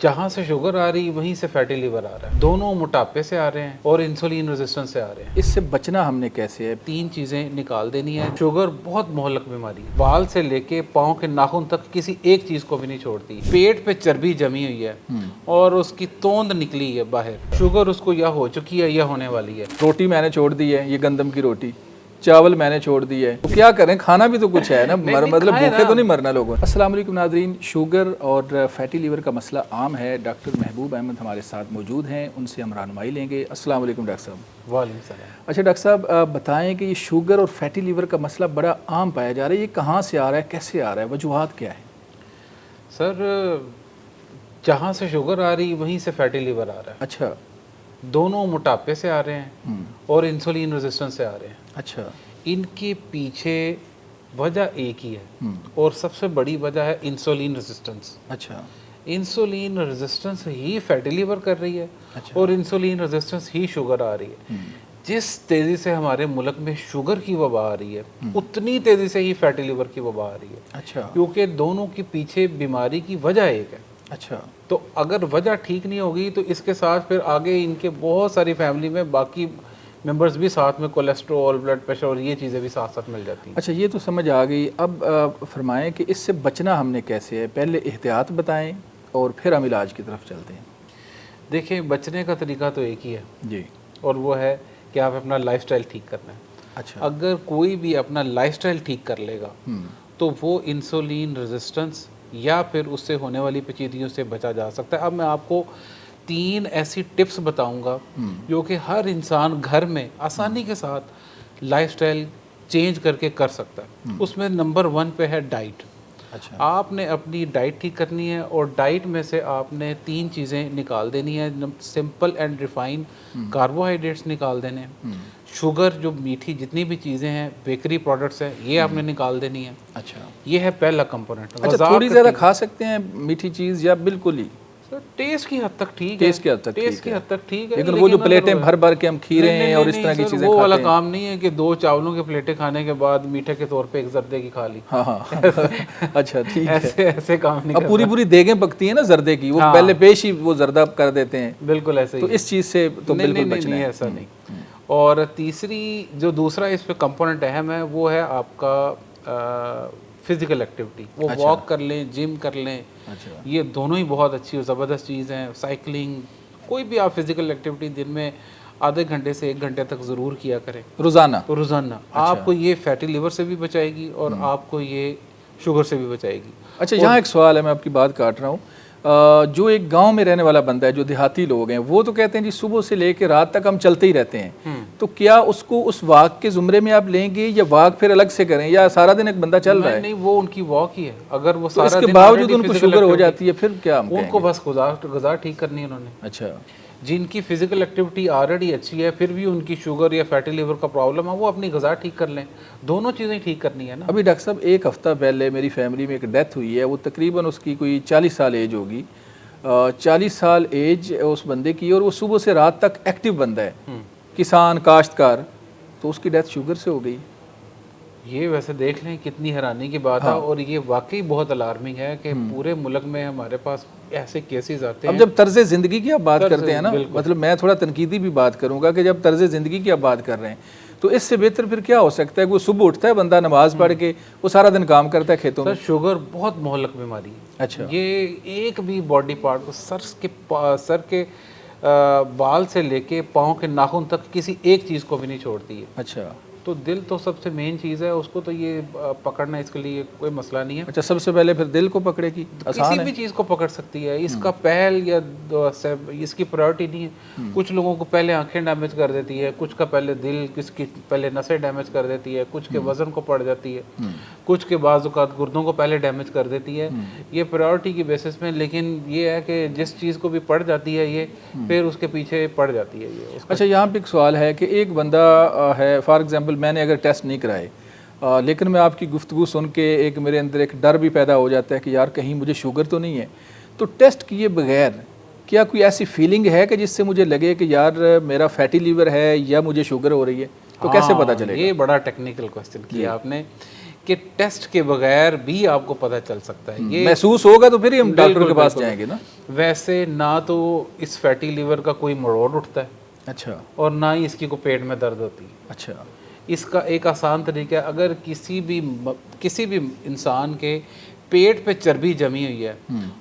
जहाँ से शुगर आ रही वहीं से फैटी लिवर आ रहा है। दोनों मोटापे से आ रहे हैं और इंसुलिन रेजिस्टेंस से आ रहे हैं। इससे बचना हमने कैसे है? 3 चीज़ें निकाल देनी है। शुगर बहुत मोहलक बीमारी है, बाल से लेके पाँव के नाखून तक किसी एक चीज़ को भी नहीं छोड़ती। पेट पे चर्बी जमी हुई है और उसकी तोंद निकली है बाहर। शुगर उसको या हो चुकी है या होने वाली है। रोटी मैंने छोड़ दी है, ये गंदम की रोटी, चावल मैंने छोड़ दी है, तो क्या करें? खाना भी तो कुछ है ना, मतलब भूखे तो नहीं मरना लोगों। अस्सलाम वालेकुम नाज़रीन, शुगर और फैटी लीवर का मसला आम है। डॉक्टर महबूब अहमद हमारे साथ मौजूद हैं, उनसे हम रहनुमाई लेंगे। अस्सलाम वालेकुम डॉक्टर साहब। वालेकुम सलाम। अच्छा डॉक्टर साहब, बताएं कि ये शुगर और फैटी लीवर का मसला बड़ा आम पाया जा रहा है, ये कहाँ से आ रहा है, कैसे आ रहा है, वजूहात क्या है? सर, जहाँ से शुगर आ रही वहीं से फैटी लिवर आ रहा है। अच्छा। दोनों मोटापे से आ रहे हैं और इंसुलिन रेजिस्टेंस से आ रहे हैं। अच्छा। इनके पीछे वजह एक ही है और सबसे बड़ी वजह है इंसुलिन रेजिस्टेंस। अच्छा। इंसुलिन रेजिस्टेंस ही फैटी लिवर कर रही है। अच्छा। और इंसुलिन रेजिस्टेंस ही शुगर आ रही है। जिस तेज़ी से हमारे मुल्क में शुगर की वबा आ रही है उतनी तेज़ी से ही फैटी लिवर की वबा आ रही है। अच्छा। क्योंकि दोनों के पीछे बीमारी की वजह एक है। अच्छा। तो अगर वजह ठीक नहीं होगी तो इसके साथ फिर आगे इनके बहुत सारी फैमिली में बाकी मेंबर्स भी साथ में कोलेस्ट्रॉल, ब्लड प्रेशर और ये चीज़ें भी साथ साथ मिल जाती हैं। अच्छा, ये तो समझ आ गई। अब फरमाएं कि इससे बचना हमने कैसे है? पहले एहतियात बताएं और फिर हम इलाज की तरफ चलते हैं। देखिए, बचने का तरीका तो एक ही है जी। और वो है कि आप अपना लाइफस्टाइल ठीक करना है। अच्छा। अगर कोई भी अपना लाइफस्टाइल ठीक कर लेगा तो वो इंसुलिन रेजिस्टेंस या फिर उससे होने वाली पेचीदगियों से बचा जा सकता है। अब मैं आपको 3 ऐसी टिप्स बताऊंगा जो कि हर इंसान घर में आसानी के साथ लाइफस्टाइल चेंज करके कर सकता है। उसमें नंबर 1 पे है डाइट। अच्छा। आपने अपनी डाइट ठीक करनी है और डाइट में से आपने 3 चीज़ें निकाल देनी है। सिंपल एंड रिफाइंड कार्बोहाइड्रेट्स निकाल देने हैं। शुगर, जो मीठी जितनी भी चीज़ें हैं, बेकरी प्रोडक्ट्स हैं, ये आपने निकाल देनी है। अच्छा। ये है पहला कंपोनेंट। अच्छा, थोड़ी ज़्यादा खा सकते हैं मीठी चीज़ या बिल्कुल ही? टेस्ट की हद तक ठीक है। टेस्ट की हद तक टेस्ट की हद तक ठीक है, लेकिन वो जो प्लेटें भर भर के हम खीरे हैं और इस तरह की चीज़ें वो वाला खाते हैं, काम नहीं है कि 2 चावलों की प्लेटें खाने के बाद मीठे के तौर पे एक जर्दे की खा ली। हाँ हाँ। अच्छा, ठीक है। ऐसे काम नहीं। अब पूरी पूरी देगें पकती हैं ना जर्दे की, वो पहले पेश ही वो जर्दा कर देते हैं। बिल्कुल ऐसे ही। तो इस चीज़ से तो बिल्कुल बचना है। ऐसा नहीं। और तीसरी जो दूसरा इस पे कंपोनेंट अहम है वो है आपका फिजिकल एक्टिविटी। वो वॉक कर लें, जिम कर लें। अच्छा। ये दोनों ही बहुत अच्छी और ज़बरदस्त चीज़ हैं। साइकिलिंग, कोई भी आप फिजिकल एक्टिविटी दिन में आधे घंटे से 1 घंटे तक ज़रूर किया करें रोज़ाना। आपको ये फैटी लिवर से भी बचाएगी और आपको ये शुगर से भी बचाएगी। अच्छा, यहाँ एक सवाल है, मैं आपकी बात काट रहा हूँ। जो एक गांव में रहने वाला बंदा है, जो देहाती लोग हैं, वो तो कहते हैं जी सुबह से लेकर रात तक हम चलते ही रहते हैं। तो क्या उसको उस वॉक के जुमरे में आप लेंगे या वॉक फिर अलग से करें, या सारा दिन एक बंदा चल रहा है? नहीं, वो उनकी वॉक ही है। अगर वो तो इसके बावजूद उनको शुगर हो जाती है, फिर क्या? उनको बस गुज़ार ठीक करनी है उन्होंने। अच्छा। जिनकी फिजिकल एक्टिविटी ऑलरेडी अच्छी है फिर भी उनकी शुगर या फैटी लिवर का प्रॉब्लम है, वो अपनी ग़िज़ा ठीक कर लें। दोनों चीज़ें ठीक करनी है ना। अभी डॉक्टर साहब, 1 हफ़्ता पहले मेरी फैमिली में एक डेथ हुई है। वो तकरीबन उसकी कोई 40 साल एज होगी। 40 साल एज उस बंदे की, और वो सुबह से रात तक एक्टिव बंदा है, किसान, काश्तकार। तो उसकी डेथ शुगर से हो गई। ये वैसे देख लें कितनी हैरानी की बात है। और ये वाकई बहुत अलार्मिंग है कि पूरे मुल्क में हमारे पास ऐसे केसेस आते हैं। अब जब तर्ज ज़िंदगी की आप बात करते हैं ना, मतलब मैं थोड़ा तनकीदी भी बात करूंगा कि जब तर्ज ज़िंदगी की आप बात कर रहे हैं तो इससे बेहतर फिर क्या हो सकता है? वो सुबह उठता है बंदा, नमाज पढ़ के वो सारा दिन काम करता है खेतों में। शुगर बहुत मोहलक बीमारी है। अच्छा। ये एक भी बॉडी पार्ट को सर के बाल से लेके पाँव के नाखून तक किसी एक चीज़ को भी नहीं छोड़ती है। अच्छा। तो दिल तो सबसे मेन चीज़ है, उसको तो ये पकड़ना इसके लिए कोई मसला नहीं है। अच्छा, सबसे पहले फिर दिल को पकड़ेगी, किसी भी चीज़ को पकड़ सकती है। इसका पहल या इसकी प्रायोरिटी नहीं है। कुछ लोगों को पहले आंखें डैमेज कर देती है, कुछ का पहले दिल, किसकी पहले नसें डैमेज कर देती है, कुछ के वजन को पड़ जाती है, कुछ के बाज़-औक़ात गुर्दों को पहले डैमेज कर देती है। ये प्रायोरिटी की बेसिस में। लेकिन ये है कि जिस चीज़ को भी पड़ जाती है ये फिर उसके पीछे पड़ जाती है ये। अच्छा, यहाँ पे एक सवाल है कि एक बंदा है, फॉर एग्जांपल मैंने अगर टेस्ट नहीं कराए, लेकिन मैं आपकी गुफ्तगू सुन के एक मेरे अंदर एक डर भी पैदा हो जाता है कि यार कहीं मुझे शुगर तो नहीं है। तो टेस्ट किए बगैर क्या कोई ऐसी फीलिंग है कि जिससे मुझे लगे कि यार मेरा फैटी लीवर है या मुझे शुगर हो रही है? तो कैसे पता चलेगा? ये बड़ा टेक्निकल क्वेश्चन किया आपने कि टेस्ट के बगैर भी आपको पता चल सकता है। ये महसूस होगा तो फिर ही हम डॉक्टर के पास बिल्कुल। जाएंगे ना। वैसे ना तो इस फैटी लिवर का कोई मरोड़ उठता है अच्छा और ना ही इसकी को पेट में दर्द होती है। अच्छा। इसका एक आसान तरीका है, अगर किसी भी इंसान के पेट पे चर्बी जमी हुई है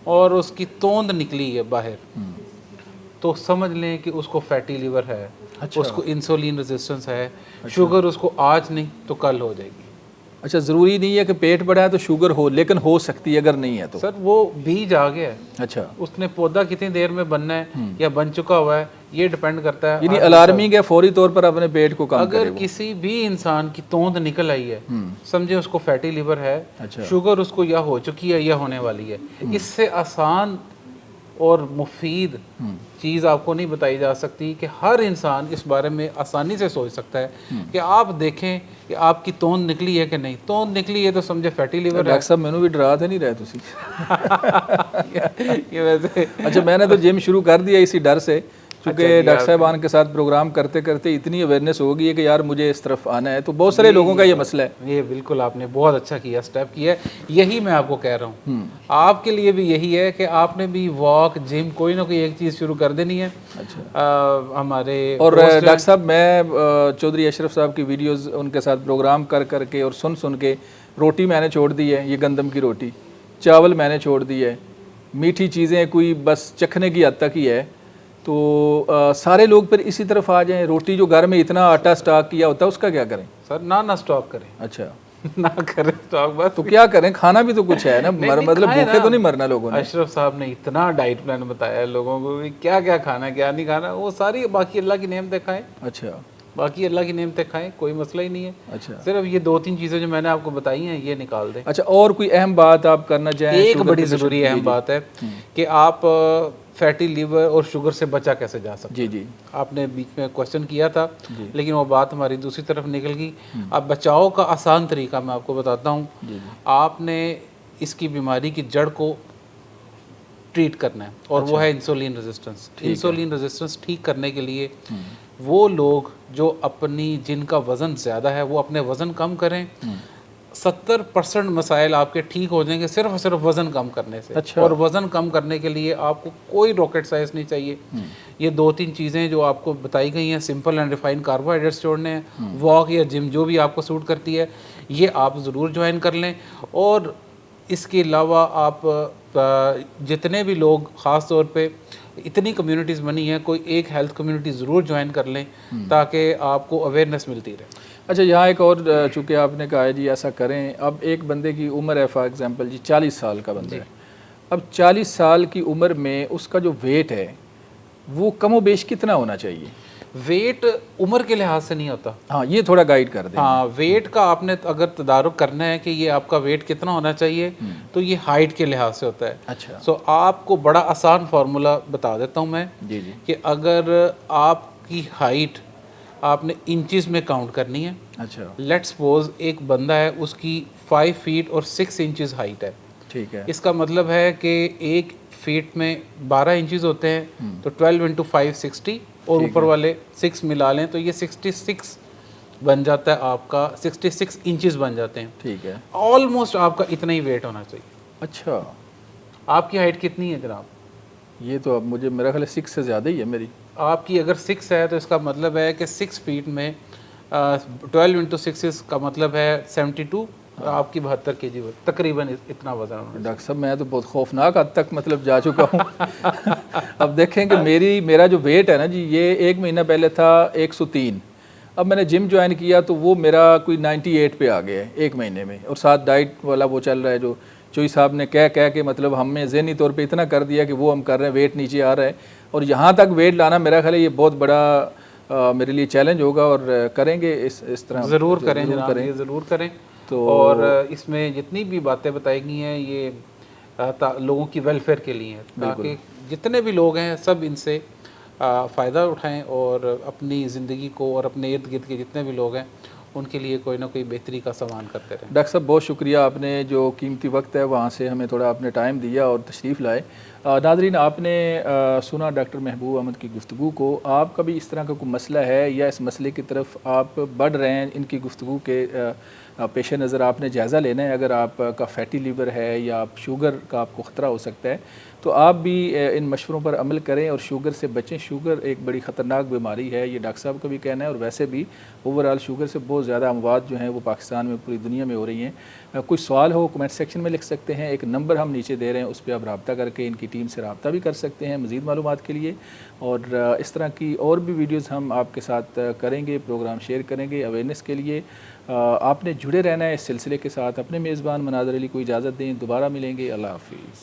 और उसकी तोंद निकली है बाहर, तो समझ लें कि उसको फैटी लिवर है। अच्छा। उसको इंसुलिन रेजिस्टेंस है। शुगर उसको आज नहीं तो कल हो जाएगी। अच्छा, ज़रूरी नहीं है कि पेट बड़ा है तो शुगर हो, लेकिन हो सकती है अगर नहीं है तो। सर वो बीज आ गया है, अच्छा, उसने पौधा कितनी देर में बनना है या बन चुका हुआ है, ये डिपेंड करता है। यानी अलार्मिंग है, फौरी तौर पर अपने पेट को कम करे अगर वो। किसी भी इंसान की तोंद निकल आई है, समझे उसको फैटी लिवर है। अच्छा। शुगर उसको या हो चुकी है या होने वाली है। इससे आसान और मुफीद चीज़ आपको नहीं बताई जा सकती कि हर इंसान इस बारे में आसानी से सोच सकता है कि आप देखें कि आपकी तोंद निकली है कि नहीं। तोंद निकली है तो समझे फैटी लिवर है। डॉक्टर साहब मैनू भी डरा तो नहीं रहे तुसी? ये वैसे अच्छा, मैंने तो जिम शुरू कर दिया इसी डर से, क्योंकि अच्छा, डॉक्टर साहबान के साथ प्रोग्राम करते करते इतनी अवेयरनेस हो गई है कि यार मुझे इस तरफ आना है। तो बहुत सारे लोगों का ये मसला है। ये बिल्कुल आपने बहुत अच्छा किया, स्टेप किया है। यही मैं आपको कह रहा हूँ, आपके लिए भी यही है कि आपने भी वॉक जिम कोई ना कोई एक चीज़ शुरू कर देनी है। अच्छा। हमारे और डॉक्टर साहब मैं चौधरी अशरफ साहब की वीडियोस उनके साथ प्रोग्राम कर करके और सुन के रोटी मैंने छोड़ दी है, ये गंदम की रोटी, चावल मैंने छोड़ दी है, मीठी चीज़ें कोई बस चखने की हद तक ही है। तो सारे लोग फिर इसी तरफ आ जाएं। रोटी जो घर में इतना आटा स्टॉक किया होता है उसका क्या करें? सर ना स्टॉक करें। अच्छा ना करें स्टॉक, बस तो क्या करें? खाना भी तो कुछ है ना, मतलब खाए भूखे ना। तो नहीं मरना लोगों ने। अशरफ साहब ने इतना डाइट प्लान बताया है लोगों को कि क्या क्या खाना है क्या नहीं खाना, वो सारी बाकी अल्लाह की नेमतें खाएं। अच्छा बाकी अल्लाह की नेमतें खाएं, कोई मसला ही नहीं है। अच्छा सिर्फ ये 2-3 चीज़ें जो मैंने आपको बताई हैं ये निकाल दें। अच्छा। और कोई अहम बात आप करना चाहें? एक शुगर बड़ी के पेशेंट- ज़रूरी अहम बात है कि आप फैटी लीवर और शुगर से बचा कैसे जा सकते जी जी। आपने बीच में क्वेश्चन किया था, लेकिन वो बात हमारी दूसरी तरफ निकल गई। अब बचाव का आसान तरीका मैं आपको बताता हूँ। आपने इसकी बीमारी की जड़ को ट्रीट करना है और वो है इंसुलिन रेजिस्टेंस। इंसुलिन रेजिस्टेंस ठीक करने के लिए वो लोग जो जिनका वज़न ज़्यादा है वो अपने वज़न कम करें। 70% मसाइल आपके ठीक हो जाएंगे सिर्फ और सिर्फ वज़न कम करने से। अच्छा। और वज़न कम करने के लिए आपको कोई रॉकेट साइंस नहीं चाहिए। ये 2-3 चीज़ें जो आपको बताई गई हैं, सिंपल एंड रिफाइंड कार्बोहाइड्रेट्स छोड़ने हैं, वॉक या जिम जो भी आपको सूट करती है ये आप ज़रूर ज्वाइन कर लें। और इसके अलावा आप जितने भी लोग, ख़ास तौर पे इतनी कम्युनिटीज़ बनी हैं, कोई एक हेल्थ कम्युनिटी ज़रूर ज्वाइन कर लें ताकि आपको अवेयरनेस मिलती रहे। अच्छा, यहाँ एक और चूँकि आपने कहा है जी ऐसा करें। अब एक बंदे की उम्र है फॉर एग्जांपल जी 40 साल का बंदा है। अब 40 साल की उम्र में उसका जो वेट है वो कमोबेश कितना होना चाहिए? वेट उम्र के लिहाज से नहीं होता। हाँ, ये थोड़ा गाइड कर दें। हाँ, वेट का आपने अगर तदारुक करना है कि ये आपका वेट कितना होना चाहिए तो ये हाइट के लिहाज से होता है। अच्छा। सो आपको बड़ा आसान फार्मूला बता देता हूँ मैं जी जी। कि अगर आपकी हाइट आपने इंचेस में काउंट करनी है। अच्छा लेट्स सपोज एक बंदा है उसकी 5 फीट और 6 इंचेस हाइट है। ठीक है। इसका मतलब है कि एक फीट में 12 इंचेस होते हैं तो 12 इंटू 5 60 और ऊपर वाले 6 मिला लें तो ये 66 बन जाता है आपका, 66 इंचेस बन जाते हैं। ठीक है। ऑलमोस्ट आपका इतना ही वेट होना चाहिए। अच्छा, आपकी हाइट कितनी है जनाब? ये तो अब मुझे मेरा ख्याल है 6 से ज़्यादा ही है मेरी। आपकी अगर 6 है तो इसका मतलब है कि 6 फीट में 12 इंटू 6 का मतलब है 72। आपकी 72 kg तकरीबन इतना वजन होना। डॉक्टर साहब मैं तो बहुत खौफनाक हद तक मतलब जा चुका हूँ। अब देखें कि मेरा जो वेट है ना जी, ये 1 महीना पहले था 103। अब मैंने जिम ज्वाइन किया तो वो मेरा कोई 98 पे आ गया है 1 महीने में। और साथ डाइट वाला वो चल रहा है जो चोई साहब ने कह के मतलब हमें ज़हनी तौर पे इतना कर दिया कि वो हम कर रहे हैं, वेट नीचे आ रहा है। और यहाँ तक वेट लाना मेरा ख्याल है ये बहुत बड़ा मेरे लिए चैलेंज होगा और करेंगे इस तरह ज़रूर करें जनाब, ये ज़रूर करें। तो और इसमें जितनी भी बातें बताई गई हैं ये लोगों की वेलफेयर के लिए हैं, ताकि जितने भी लोग हैं सब इनसे फ़ायदा उठाएं और अपनी ज़िंदगी को और अपने इर्द गिर्द के जितने भी लोग हैं उनके लिए कोई ना कोई बेहतरी का सामान करते रहें। डॉक्टर साहब बहुत शुक्रिया, आपने जो कीमती वक्त है वहाँ से हमें थोड़ा अपने टाइम दिया और तशरीफ़ लाए। नाज़रीन, आपने सुना डॉक्टर महबूब अहमद की गुफ्तगू को। आपका भी इस तरह का कोई मसला है या इस मसले की तरफ आप बढ़ रहे हैं, इनकी गुफ्तगू के पेश नज़र आपने जायज़ा लेना है। अगर आपका फैटी लीवर है या आप शुगर का आपको ख़तरा हो सकता है, तो आप भी इन मशवरों पर अमल करें और शुगर से बचें। शुगर एक बड़ी ख़तरनाक बीमारी है, ये डॉक्टर साहब का भी कहना है, और वैसे भी ओवरऑल शुगर से बहुत ज़्यादा अमवात जो हैं वो पाकिस्तान में, पूरी दुनिया में हो रही हैं। कोई सवाल हो कमेंट सेक्शन में लिख सकते हैं, एक नंबर हम नीचे दे रहे हैं, उस पर आप रब्ता करके इनकी टीम से रब्ता भी कर सकते हैं मज़ीद मालूमात के लिए। और इस तरह की और भी वीडियोज़ हम आपके साथ करेंगे, प्रोग्राम शेयर करेंगे अवेयरनेस के लिए। आपने जुड़े रहना है इस सिलसिले के साथ। अपने मेज़बान मनाज़र अली को इजाज़त दें, दोबारा मिलेंगे। अल्लाह हाफ़िज़।